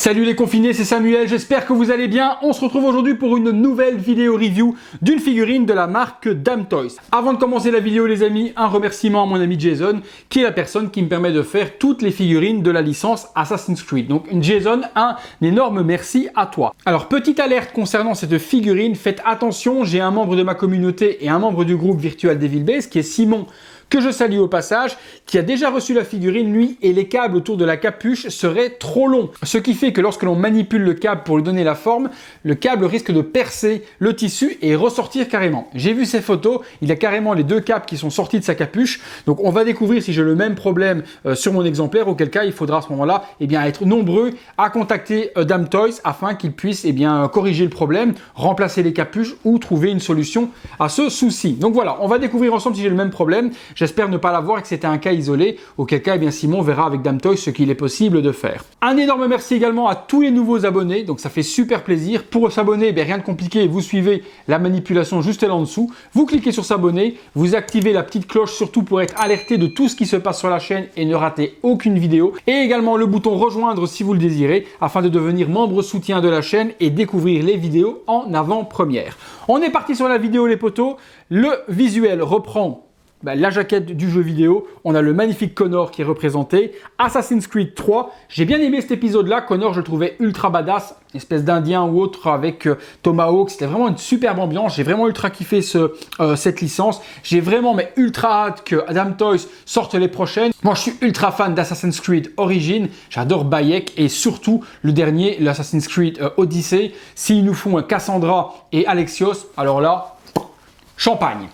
Salut les confinés, c'est Samuel, j'espère que vous allez bien. On se retrouve aujourd'hui pour une nouvelle vidéo review d'une figurine de la marque Damn Toys. Avant de commencer la vidéo les amis, un remerciement à mon ami Jason, qui est la personne qui me permet de faire toutes les figurines de la licence Assassin's Creed. Donc Jason, un énorme merci à toi. Alors petite alerte concernant cette figurine, faites attention, j'ai un membre de ma communauté et un membre du groupe Virtual Devil Base qui est Simon, que je salue au passage, qui a déjà reçu la figurine, lui, et les câbles autour de la capuche seraient trop longs. Ce qui fait que lorsque l'on manipule le câble pour lui donner la forme, le câble risque de percer le tissu et ressortir carrément. J'ai vu ces photos, il y a carrément les deux câbles qui sont sortis de sa capuche, donc on va découvrir si j'ai le même problème sur mon exemplaire, auquel cas il faudra à ce moment-là être nombreux à contacter Damn Toys afin qu'ils puissent corriger le problème, remplacer les capuches ou trouver une solution à ce souci. Donc voilà, on va découvrir ensemble si j'ai le même problème. J'espère ne pas l'avoir et que c'était un cas isolé, auquel cas Simon verra avec Damn Toys ce qu'il est possible de faire. Un énorme merci également à tous les nouveaux abonnés, donc ça fait super plaisir. Pour s'abonner, rien de compliqué, vous suivez la manipulation juste là en dessous, vous cliquez sur s'abonner, vous activez la petite cloche surtout pour être alerté de tout ce qui se passe sur la chaîne et ne rater aucune vidéo, et également le bouton rejoindre si vous le désirez, afin de devenir membre soutien de la chaîne et découvrir les vidéos en avant-première. On est parti sur la vidéo les potos, le visuel reprend la jaquette du jeu vidéo, on a le magnifique Connor qui est représenté, Assassin's Creed 3, j'ai bien aimé cet épisode-là, Connor je le trouvais ultra badass, espèce d'indien ou autre avec Tomahawk, c'était vraiment une superbe ambiance, j'ai vraiment ultra kiffé cette licence, j'ai vraiment ultra hâte que Damn Toys sorte les prochaines. Moi je suis ultra fan d'Assassin's Creed Origins, j'adore Bayek et surtout le dernier, l'Assassin's Creed Odyssey, s'ils nous font un Cassandra et Alexios, alors là, champagne.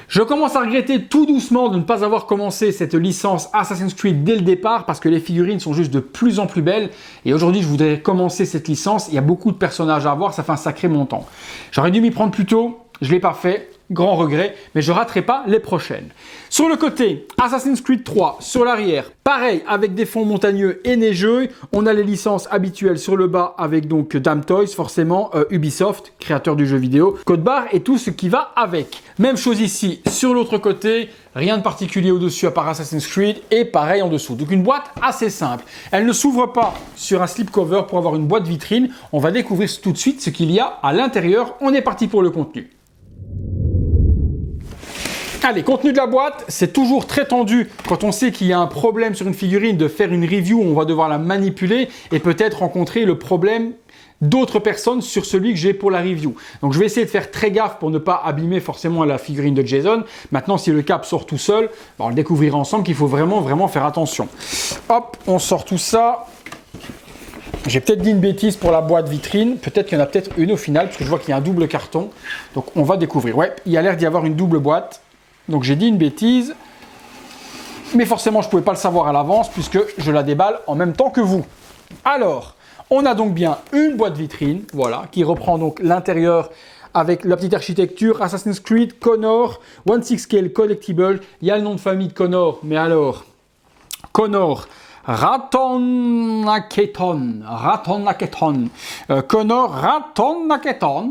Je commence à regretter tout doucement de ne pas avoir commencé cette licence Assassin's Creed dès le départ parce que les figurines sont juste de plus en plus belles et aujourd'hui je voudrais commencer cette licence, il y a beaucoup de personnages à avoir, ça fait un sacré montant. J'aurais dû m'y prendre plus tôt, je ne l'ai pas fait, grand regret, mais je ne raterai pas les prochaines. Sur le côté, Assassin's Creed 3, sur l'arrière, pareil avec des fonds montagneux et neigeux, on a les licences habituelles sur le bas avec donc Damn Toys, forcément Ubisoft, créateur du jeu vidéo, code barre et tout ce qui va avec. Même chose ici, sur l'autre côté, rien de particulier au-dessus à part Assassin's Creed et pareil en dessous. Donc une boîte assez simple. Elle ne s'ouvre pas sur un slipcover pour avoir une boîte vitrine. On va découvrir tout de suite ce qu'il y a à l'intérieur. On est parti pour le contenu. Allez, contenu de la boîte, c'est toujours très tendu quand on sait qu'il y a un problème sur une figurine de faire une review où on va devoir la manipuler et peut-être rencontrer le problème d'autres personnes sur celui que j'ai pour la review. Donc je vais essayer de faire très gaffe pour ne pas abîmer forcément la figurine de Jason. Maintenant, si le cap sort tout seul, on le découvrira ensemble qu'il faut vraiment faire attention. Hop, on sort tout ça. J'ai peut-être dit une bêtise pour la boîte vitrine, peut-être qu'il y en a peut-être une au final, parce que je vois qu'il y a un double carton. Donc on va découvrir. Ouais, il y a l'air d'y avoir une double boîte. Donc j'ai dit une bêtise, mais forcément je ne pouvais pas le savoir à l'avance puisque je la déballe en même temps que vous. Alors, on a donc bien une boîte vitrine, voilà, qui reprend donc l'intérieur avec la petite architecture Assassin's Creed Connor 16 Scale Collectible. Il y a le nom de famille de Connor, mais alors Connor Raton-Naketon. Connor Raton-Naketon.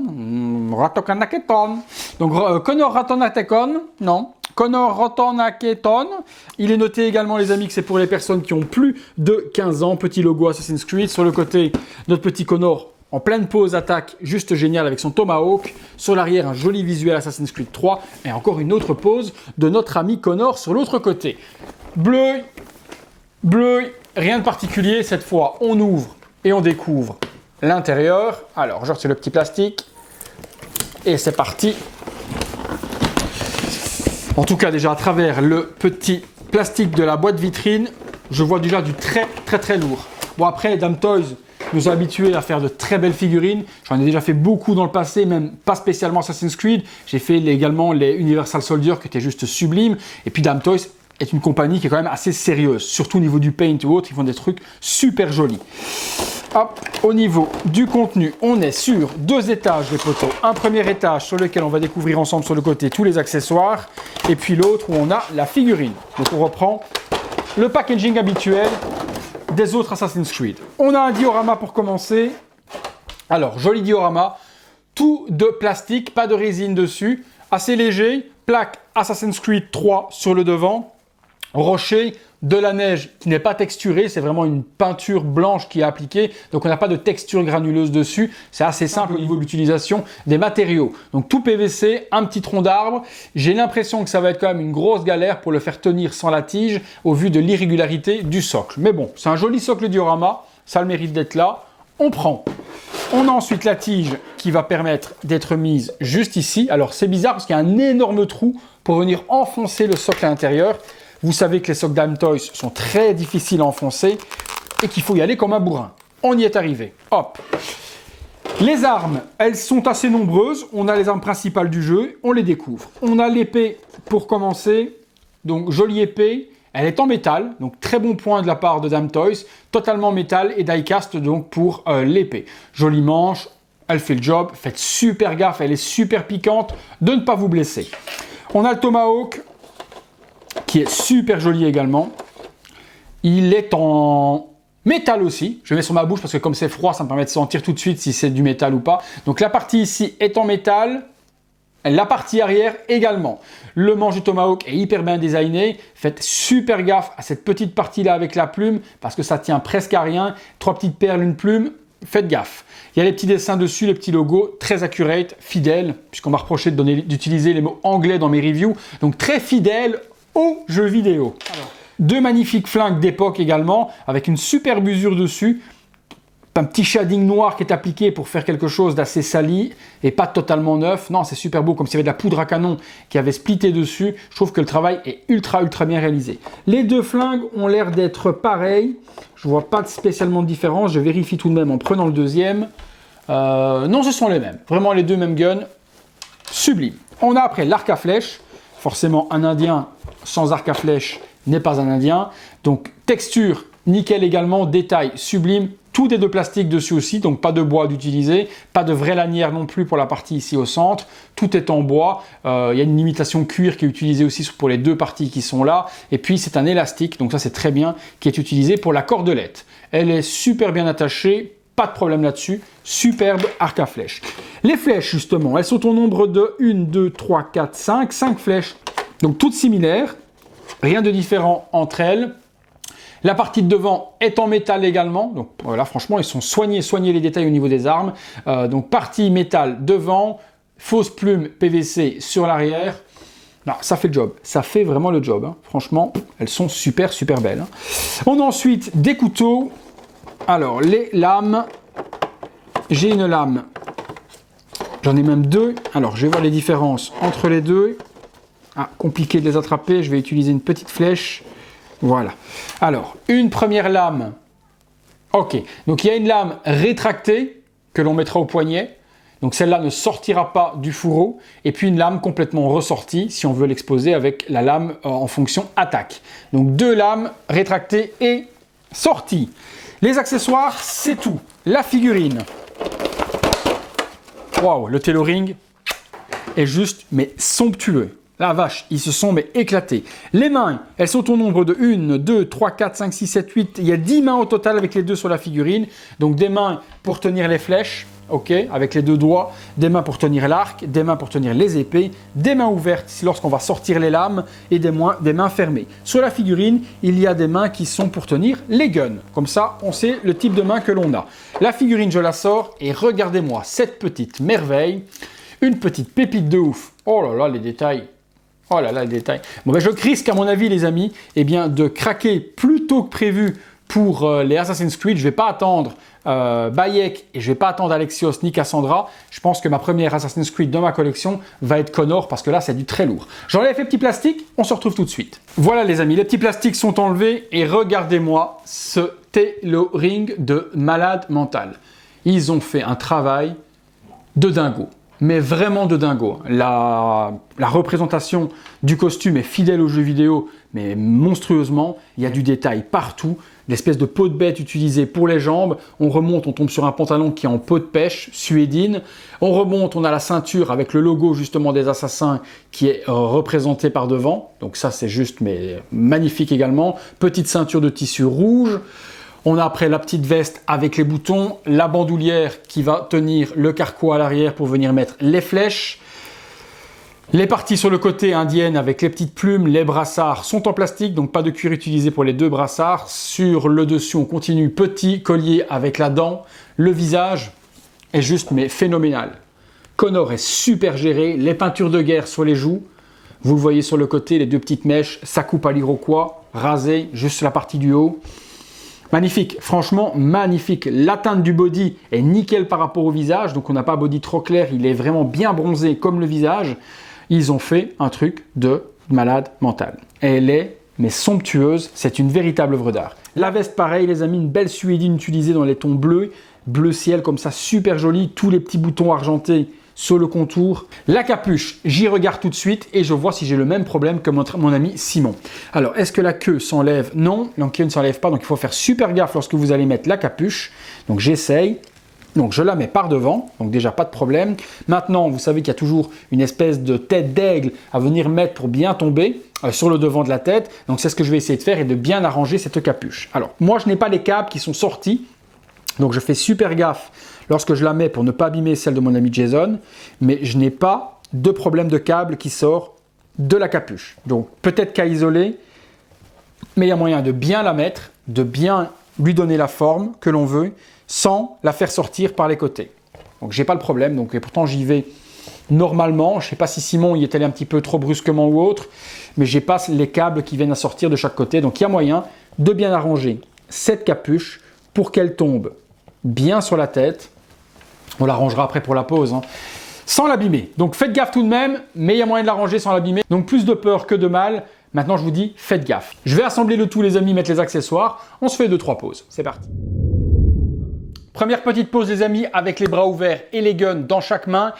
Donc Connor Raton-Naketon, non. Connor Raton-Naketon. Il est noté également les amis que c'est pour les personnes qui ont plus de 15 ans. Petit logo Assassin's Creed. Sur le côté, notre petit Connor en pleine pose attaque, juste génial avec son Tomahawk. Sur l'arrière, un joli visuel Assassin's Creed 3. Et encore une autre pose de notre ami Connor sur l'autre côté. Bleu, rien de particulier. Cette fois, on ouvre et on découvre l'intérieur. Alors, c'est le petit plastique. Et c'est parti. En tout cas, déjà à travers le petit plastique de la boîte vitrine, je vois déjà du très lourd. Bon, après, Damn Toys nous a habitués à faire de très belles figurines. J'en ai déjà fait beaucoup dans le passé, même pas spécialement Assassin's Creed. J'ai fait également les Universal Soldier qui étaient juste sublimes. Et puis Damn Toys est une compagnie qui est quand même assez sérieuse, surtout au niveau du paint ou autre, ils font des trucs super jolis. Hop, au niveau du contenu, on est sur 2 étages les poteaux. Un premier étage sur lequel on va découvrir ensemble sur le côté tous les accessoires, et puis l'autre où on a la figurine. Donc on reprend le packaging habituel des autres Assassin's Creed. On a un diorama pour commencer. Alors, joli diorama, tout de plastique, pas de résine dessus, assez léger, plaque Assassin's Creed 3 sur le devant, rocher de la neige qui n'est pas texturée, c'est vraiment une peinture blanche qui est appliquée, donc on n'a pas de texture granuleuse dessus, c'est assez simple au niveau de l'utilisation des matériaux. Donc tout PVC, un petit tronc d'arbre, j'ai l'impression que ça va être quand même une grosse galère pour le faire tenir sans la tige au vu de l'irrégularité du socle. Mais bon, c'est un joli socle diorama, ça a le mérite d'être là, on prend. On a ensuite la tige qui va permettre d'être mise juste ici. Alors c'est bizarre parce qu'il y a un énorme trou pour venir enfoncer le socle à l'intérieur. Vous savez que les socles Damtoys sont très difficiles à enfoncer et qu'il faut y aller comme un bourrin. On y est arrivé. Hop. Les armes, elles sont assez nombreuses. On a les armes principales du jeu, on les découvre. On a l'épée pour commencer. Donc jolie épée. Elle est en métal, donc très bon point de la part de Damtoys. Totalement métal et die-cast donc pour l'épée. Jolie manche, elle fait le job. Faites super gaffe, elle est super piquante de ne pas vous blesser. On a le Tomahawk, qui est super joli également. Il est en métal aussi. Je mets sur ma bouche parce que comme c'est froid, ça me permet de sentir tout de suite si c'est du métal ou pas. Donc la partie ici est en métal. La partie arrière également. Le manche du Tomahawk est hyper bien designé. Faites super gaffe à cette petite partie-là avec la plume parce que ça tient presque à rien. 3 petites perles, une plume. Faites gaffe. Il y a les petits dessins dessus, les petits logos, très accurate, fidèle, puisqu'on m'a reproché d'utiliser les mots anglais dans mes reviews. Donc très fidèle aux jeux vidéo. Alors, 2 magnifiques flingues d'époque également, avec une superbe usure dessus. Un petit shading noir qui est appliqué pour faire quelque chose d'assez sali et pas totalement neuf. Non, c'est super beau, comme s'il y avait de la poudre à canon qui avait splitté dessus. Je trouve que le travail est ultra bien réalisé. Les 2 flingues ont l'air d'être pareilles. Je vois pas spécialement de différence. Je vérifie tout de même en prenant le deuxième. Non, ce sont les mêmes. Vraiment les 2 mêmes guns. Sublime. On a après l'arc à flèche. Forcément, un Indien sans arc à flèche n'est pas un Indien. Donc, texture, nickel également. Détail, sublime. Tout est de plastique dessus aussi, donc pas de bois d'utiliser, pas de vraie lanière non plus pour la partie ici au centre. Tout est en bois. Il y a une imitation cuir qui est utilisée aussi pour les 2 parties qui sont là. Et puis c'est un élastique, donc ça c'est très bien, qui est utilisé pour la cordelette. Elle est super bien attachée, pas de problème là-dessus. Superbe arc à flèche. Les flèches justement, elles sont au nombre de 1, 2, 3, 4, 5. 5 flèches, donc toutes similaires. Rien de différent entre elles. La partie de devant est en métal également, donc voilà, franchement, ils sont soignés les détails au niveau des armes. Donc partie métal devant, fausse plume PVC sur l'arrière. Non, ça fait le job, ça fait vraiment le job. Hein. Franchement, elles sont super belles. Hein. On a ensuite des couteaux. Alors, les lames. J'ai une lame, j'en ai même 2. Alors, je vais voir les différences entre les 2. Ah, compliqué de les attraper, je vais utiliser une petite flèche. Voilà. Alors, une première lame. Ok. Donc, il y a une lame rétractée que l'on mettra au poignet. Donc, celle-là ne sortira pas du fourreau. Et puis, une lame complètement ressortie si on veut l'exposer avec la lame en fonction attaque. Donc, 2 lames rétractées et sorties. Les accessoires, c'est tout. La figurine. Waouh, le tailoring est juste, mais somptueux. La vache, ils se sont mais éclatés. Les mains, elles sont au nombre de 1, 2, 3, 4, 5, 6, 7, 8. Il y a 10 mains au total avec les 2 sur la figurine. Donc des mains pour tenir les flèches, ok, avec les 2 doigts. Des mains pour tenir l'arc, des mains pour tenir les épées. Des mains ouvertes lorsqu'on va sortir les lames et des mains fermées. Sur la figurine, il y a des mains qui sont pour tenir les guns. Comme ça, on sait le type de main que l'on a. La figurine, je la sors et regardez-moi cette petite merveille. Une petite pépite de ouf. Oh là là, les détails. Oh là là, les détails. Bon, ben, je risque, à mon avis, les amis, eh bien, de craquer plus tôt que prévu pour les Assassin's Creed. Je ne vais pas attendre Bayek et je ne vais pas attendre Alexios ni Cassandra. Je pense que ma première Assassin's Creed dans ma collection va être Connor parce que là, c'est du très lourd. J'enlève les petits plastiques, on se retrouve tout de suite. Voilà, les amis, les petits plastiques sont enlevés et regardez-moi ce tailoring de malade mental. Ils ont fait un travail de dingo. Mais vraiment de dingo. La représentation du costume est fidèle au jeu vidéo, mais monstrueusement. Il y a du détail partout. L'espèce de peau de bête utilisée pour les jambes. On remonte, on tombe sur un pantalon qui est en peau de pêche, suédine. On remonte, on a la ceinture avec le logo justement des assassins qui est représenté par devant. Donc ça, c'est juste mais magnifique également. Petite ceinture de tissu rouge. On a après la petite veste avec les boutons, la bandoulière qui va tenir le carquois à l'arrière pour venir mettre les flèches. Les parties sur le côté indiennes avec les petites plumes, les brassards sont en plastique, donc pas de cuir utilisé pour les deux brassards. Sur le dessus, on continue petit collier avec la dent. Le visage est juste mais phénoménal. Connor est super géré, les peintures de guerre sur les joues. Vous le voyez sur le côté, les deux petites mèches, ça coupe à l'iroquois, rasé, juste la partie du haut. Magnifique, franchement magnifique. La teinte du body est nickel par rapport au visage, donc on n'a pas un body trop clair, il est vraiment bien bronzé comme le visage. Ils ont fait un truc de malade mental. Elle est mais somptueuse, c'est une véritable œuvre d'art. La veste pareil les amis, une belle suédine utilisée dans les tons bleus, bleu ciel comme ça, super joli, tous les petits boutons argentés sur le contour. La capuche, j'y regarde tout de suite et je vois si j'ai le même problème que mon ami Simon. Alors, est-ce que la queue s'enlève? Non, la queue ne s'enlève pas, donc il faut faire super gaffe lorsque vous allez mettre la capuche. Donc j'essaye. Donc je la mets par devant, donc déjà pas de problème. Maintenant, vous savez qu'il y a toujours une espèce de tête d'aigle à venir mettre pour bien tomber sur le devant de la tête. Donc c'est ce que je vais essayer de faire et de bien arranger cette capuche. Alors, moi je n'ai pas les câbles qui sont sortis, donc je fais super gaffe lorsque je la mets pour ne pas abîmer celle de mon ami Jason, mais je n'ai pas de problème de câble qui sort de la capuche. Donc peut-être qu'à isoler, mais il y a moyen de bien la mettre, de bien lui donner la forme que l'on veut, sans la faire sortir par les côtés. Donc j'ai pas le problème, donc, et pourtant j'y vais normalement. Je ne sais pas si Simon y est allé un petit peu trop brusquement ou autre, mais j'ai pas les câbles qui viennent à sortir de chaque côté. Donc il y a moyen de bien arranger cette capuche pour qu'elle tombe bien sur la tête. On l'arrangera après pour la pose, hein, sans l'abîmer. Donc faites gaffe tout de même, mais il y a moyen de l'arranger sans l'abîmer. Donc plus de peur que de mal. Maintenant je vous dis, faites gaffe. Je vais assembler le tout les amis, mettre les accessoires. On se fait 2-3 pauses. C'est parti. Première petite pause les amis, avec les bras ouverts et les guns dans chaque main.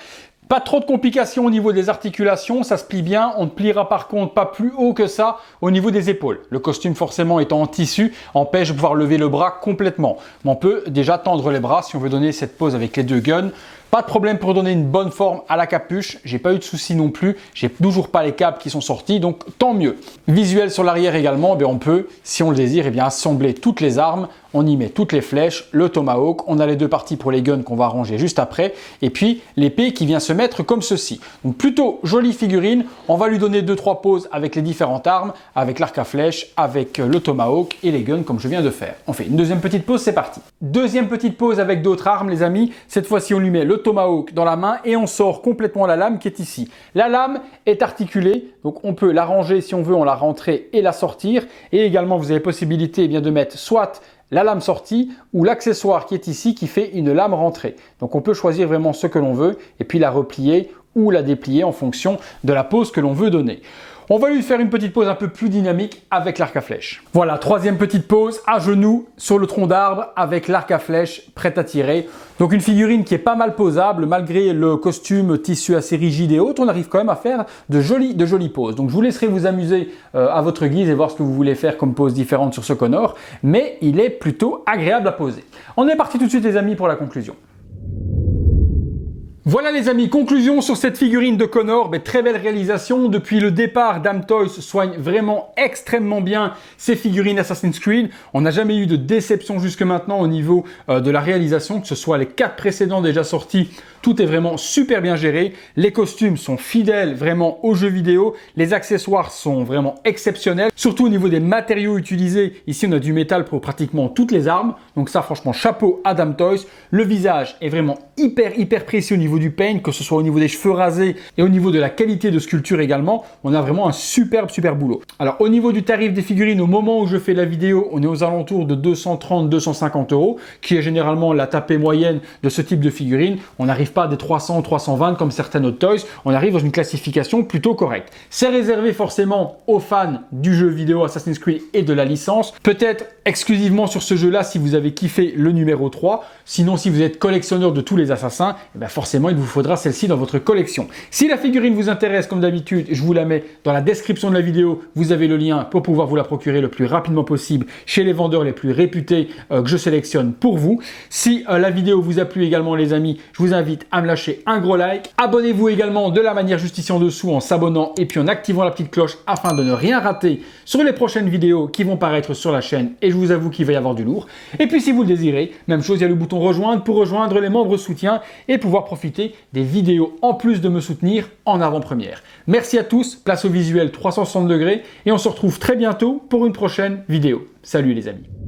Pas trop de complications au niveau des articulations, ça se plie bien. On ne pliera par contre pas plus haut que ça au niveau des épaules. Le costume forcément étant en tissu empêche de pouvoir lever le bras complètement. Mais on peut déjà tendre les bras si on veut donner cette pose avec les deux guns. Pas de problème pour donner une bonne forme à la capuche. J'ai pas eu de soucis non plus. J'ai toujours pas les câbles qui sont sortis, donc tant mieux. Visuel sur l'arrière également, on peut, si on le désire, assembler toutes les armes. On y met toutes les flèches, le tomahawk. On a les deux parties pour les guns qu'on va arranger juste après. Et puis l'épée qui vient se mettre comme ceci. Donc plutôt jolie figurine. On va lui donner 2-3 poses avec les différentes armes, avec l'arc à flèches, avec le tomahawk et les guns comme je viens de faire. On fait une deuxième petite pause, c'est parti. Deuxième petite pause avec d'autres armes les amis. Cette fois-ci on lui met le tomahawk dans la main et on sort complètement la lame qui est ici. La lame est articulée, donc on peut la ranger si on veut, on la rentrer et la sortir. Et également vous avez possibilité de mettre soit la lame sortie ou l'accessoire qui est ici qui fait une lame rentrée. Donc on peut choisir vraiment ce que l'on veut et puis la replier ou la déplier en fonction de la pose que l'on veut donner. On va lui faire une petite pose un peu plus dynamique avec l'arc à flèche. Voilà, troisième petite pose à genoux sur le tronc d'arbre avec l'arc à flèche prêt à tirer. Donc une figurine qui est pas mal posable malgré le costume tissu assez rigide et haute, on arrive quand même à faire de jolies poses. Donc je vous laisserai vous amuser à votre guise et voir ce que vous voulez faire comme pose différente sur ce Connor, mais il est plutôt agréable à poser. On est parti tout de suite les amis pour la conclusion. Voilà les amis, conclusion sur cette figurine de Connor, très belle réalisation. Depuis le départ, Damn Toys soigne vraiment extrêmement bien ses figurines Assassin's Creed. On n'a jamais eu de déception jusque maintenant au niveau de la réalisation, que ce soit les 4 précédents déjà sortis, tout est vraiment super bien géré. Les costumes sont fidèles vraiment aux jeux vidéo, les accessoires sont vraiment exceptionnels, surtout au niveau des matériaux utilisés. Ici on a du métal pour pratiquement toutes les armes, donc ça franchement chapeau à Damn Toys. Le visage est vraiment hyper précis au niveau du paint, que ce soit au niveau des cheveux rasés et au niveau de la qualité de sculpture également. On a vraiment un super boulot. Alors au niveau du tarif des figurines, au moment où je fais la vidéo, on est aux alentours de 230-250 €, qui est généralement la tapée moyenne de ce type de figurine. On n'arrive pas à des 300 ou 320 comme certaines autres toys, on arrive dans une classification plutôt correcte. C'est réservé forcément aux fans du jeu vidéo Assassin's Creed et de la licence, peut-être exclusivement sur ce jeu là si vous avez kiffé le numéro 3, sinon si vous êtes collectionneur de tous les assassins, forcément il vous faudra celle-ci dans votre collection. Si la figurine vous intéresse comme d'habitude, je vous la mets dans la description de la vidéo, vous avez le lien pour pouvoir vous la procurer le plus rapidement possible chez les vendeurs les plus réputés que je sélectionne pour vous. Si la vidéo vous a plu également les amis, je vous invite à me lâcher un gros like. Abonnez-vous également de la manière juste ici en dessous en s'abonnant et puis en activant la petite cloche afin de ne rien rater sur les prochaines vidéos qui vont paraître sur la chaîne et je vous avoue qu'il va y avoir du lourd. Et puis si vous le désirez, même chose, il y a le bouton rejoindre pour rejoindre les membres soutiens et pouvoir profiter profiter des vidéos en plus de me soutenir en avant-première. Merci à tous, place au visuel 360 degrés et on se retrouve très bientôt pour une prochaine vidéo. Salut les amis.